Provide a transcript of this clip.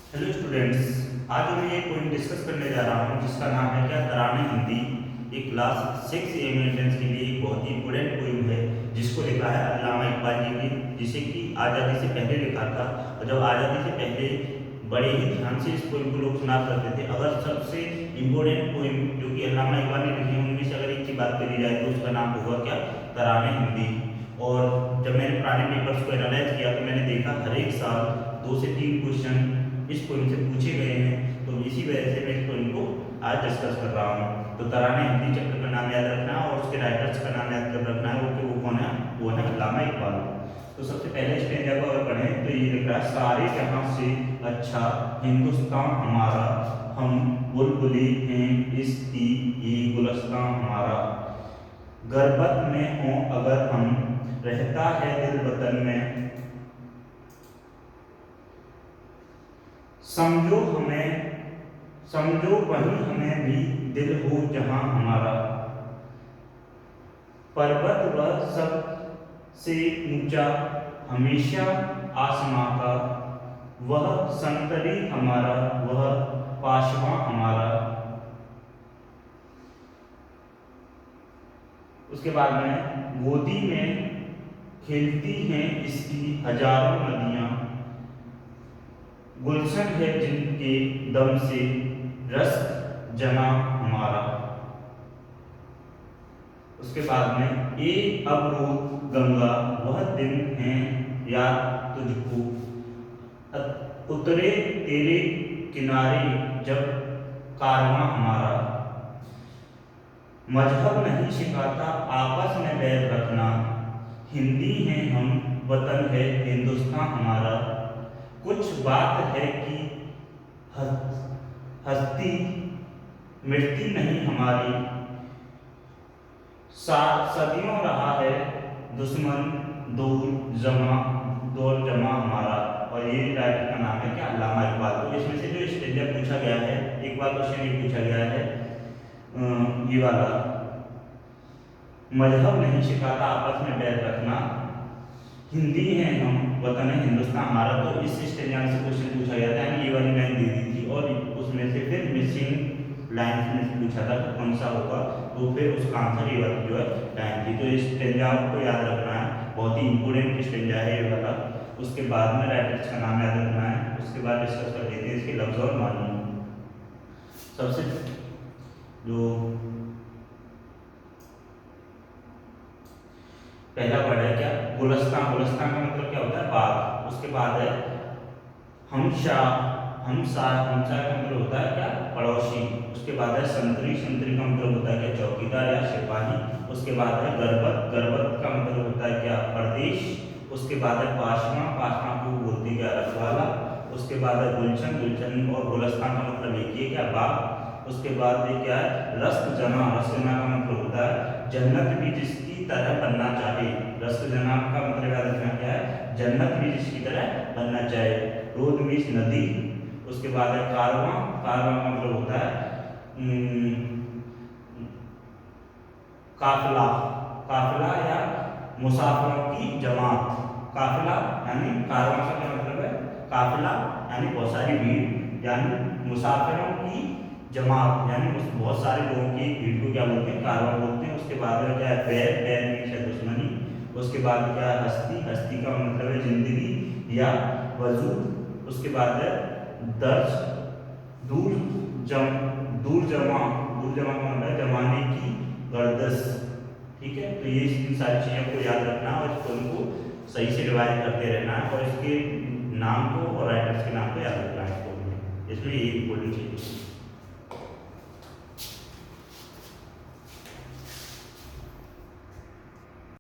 Hello students, आज मैं एक पॉइंट डिस्कस करने जा रहा हूँ जिसका नाम है क्या तराने हिंदी। एक क्लास 6 एम एंट्रेंस के लिए एक बहुत ही इम्पोर्टेंट पोइम है जिसको लिखा है अल्लामा इकबाल जी ने, जिसे कि आज़ादी से पहले लिखा था। और जब आज़ादी से पहले बड़े ही ध्यान से इस पोइम को लोग सुना करते थे। अगर सबसे इम्पोर्टेंट पोइम जो कि अल्लामा इकबाल ने लिखी है उनमें से अगर एक की बात करी जाए तो उसका नाम होगा क्या तराने हिंदी। और जब मैंने पुराने पेपर्स को एनालाइज किया तो मैंने देखा हर एक साल 2 से 3 क्वेश्चन इस पोइम से पूछे गए हैं। तो इसी वजह से मैं इस पोइम को आज डिस्कस कर रहा हूँ। तो तराने हिंदी चैप्टर का नाम याद रखना है और उसके राइटर्स का नाम याद कर रखना है। वो कौन है? वो है अल्लामा इकबाल। तो सबसे पहले स्टेंजा को अगर पढ़ें तो ये लिख रहा है, सारे जहां से अच्छा हिंदुस्तान हमारा, हम बुलबुली हैं इसकी ये गुलस्तान हमारा। गर्बत में हो अगर हम, रहता है दिल वतन में, समझो हमें, समझो वहीं हमें भी दिल हो जहां हमारा। पर्वत व सब से ऊंचा हमेशा आसमां का, वह संतरी हमारा, वह पाशवा हमारा। उसके बाद में गोदी में खेलती हैं इसकी हजारों नदियां, गुलशन है जिनके दम से रस जना हमारा। उसके बाद में ए अवरोध गंगा वह दिन है याद तुझको, उतरे तेरे किनारे जब कारवां हमारा। मजहब नहीं सिखाता आपस में बैर रखना, हिंदी हैं हम वतन है हिंदुस्तान हमारा। कुछ बात है कि हस्ती मिटती नहीं हमारी, सदियों रहा है दुश्मन दौर जमा हमारा। और ये राइटर का नाम है क्या अल्लामा इकबाल। तो इसमें से जो स्टेंजा पूछा गया है, एक बार क्वेश्चन ये पूछा गया है ये वाला, मजहब नहीं सिखाता आपस में बैर रखना, हिंदी है हम वतन है हिंदुस्तान हमारा। तो इस स्टेंजा से क्वेश्चन पूछा गया था, ये वाली लाइन दे दी थी और उसमें से फिर मिसिंग लाइन में से पूछा था कि कौन सा होगा, तो फिर उसका आंसर ये वाली जो है लाइन थी। तो इस स्टेंजा को याद रखना है, बहुत ही इंपोर्टेंट स्टेंजा है ये वाला। उसके बाद में राइटर्स का नाम याद रखना है। उसके बाद डिस्कस कर लेते हैं इसके लफ्ज और मानी। सबसे जो पहला वर्ड है क्या गुलस्तान। गुलस्तान का मतलब क्या होता है? बाग। उसके बाद है हमशा, हमसा, हमसा का मतलब होता है क्या पड़ोसी। उसके बाद है संतरी, संतरी का मतलब होता है क्या चौकीदार या सिपाही। उसके बाद है गर्भत, गर्भत का मतलब होता है क्या परदेश। उसके बाद है पाशमा, पाशमा को बोलते हैं क्या रखवाला। उसके बाद है गुलशन, गुलशन और गुलस्तान का मतलब एक ही है क्या बाग। उसके बाद ये क्या है रस्त जना, रस्त जना का मतलब होता है जन्नत भी जिसकी तरह बनना चाहे। रस्त जना का मतलब याद रखना क्या है जन्नत भी जिसकी तरह बनना चाहे। रोड मीन्स नदी। उसके बाद है कारवां, कारवां का मतलब होता है काफिला, काफिला या मुसाफिरों की जमात। काफिला यानी कारवां का क्या मतलब है काफिला यानी बहुत सारी भीड़, यानी मुसाफिरों की जमात यानी बहुत सारे लोगों की भीड़ को क्या बोलते हैं कारवां बोलते हैं। उसके बाद में क्या है बैर, बैर मीन्स है दुश्मनी। उसके बाद क्या है हस्ती, हस्ती का मतलब है जिंदगी या वजूद। उसके बाद है दर्ज, दूर जम, दूर जमा, दूर जमा का मतलब है जमाने की गर्दश। ठीक है, तो ये इन सारी चीज़ों को याद रखना है और इसको उनको सही से रिवाइज करते रहना है और इसके नाम को और राइटर्स के नाम को याद रखना है इसको। इसमें ये इम्पोर्टेंट चीज़ है।